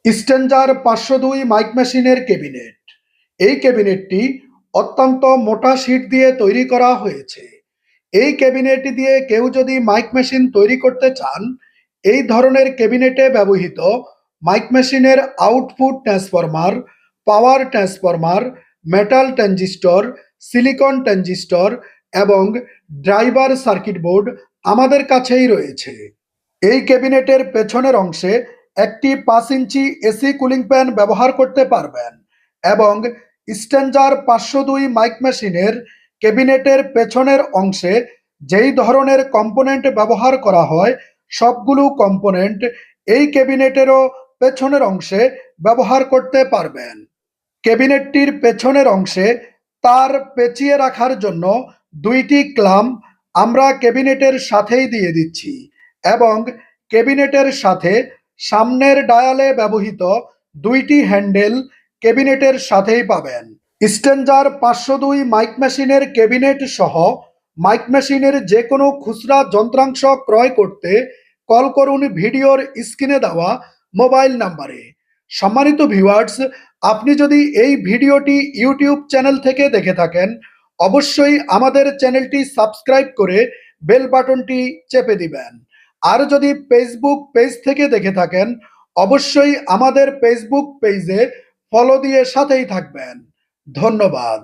স্ট্যাঞ্জার 502 mic মেশিনের cabinet. এই ক্যাবিনেটটি অত্যন্ত মোটা শীট দিয়ে তৈরি করা হয়েছে। এই ক্যাবিনেট দিয়ে কেউ যদি মাইক মেশিন তৈরি করতে চান, এই ধরনের ক্যাবিনেটে ব্যবহৃত মাইক মেশিনের output transformer, power transformer, metal transistor, silicon transistor এবং ড্রাইভার সার্কিট বোর্ড আমাদের কাছেই রয়েছে। এই ক্যাবিনেটের পেছনের অংশে একটি 5 ইঞ্চি এসি কুলিং ফ্যান ব্যবহার করতে পারবেন এবং স্ট্যাঞ্জার 502 মাইক মেশিনের ক্যাবিনেটের পেছনের অংশে যেই ধরনের কম্পোনেন্ট ব্যবহার করা হয়, সবগুলো কম্পোনেন্ট এই ক্যাবিনেটেরও পেছনের অংশে ব্যবহার করতে পারবেন। ক্যাবিনেটটির পেছনের অংশে তার পেঁচিয়ে রাখার জন্য 2টি ক্লাম্প আমরা ক্যাবিনেটের সাথেই দিয়ে দিচ্ছি এবং ক্যাবিনেটের সাথে সামনের ডায়ালে ব্যবহৃত 2টি হ্যান্ডেল ক্যাবিনেটের সাথেই পাবেন। স্ট্যাঞ্জার 502 মাইক মেশিনের ক্যাবিনেট সহ মাইক মেশিনের যে কোনো খুচরা যন্ত্রাংশ ক্রয় করতে কল করুন ভিডিওর স্ক্রিনে দেওয়া মোবাইল নাম্বারে। সম্মানিত ভিউয়ার্স, আপনি যদি এই ভিডিওটি ইউটিউব চ্যানেল থেকে দেখে থাকেন, অবশ্যই আমাদের চ্যানেলটি সাবস্ক্রাইব করে বেল বাটনটি চেপে দিবেন। আর যদি ফেসবুক পেজ থেকে দেখে থাকেন, অবশ্যই আমাদের ফেসবুক পেজে ফলো দিয়ে সাথেই থাকবেন। ধন্যবাদ।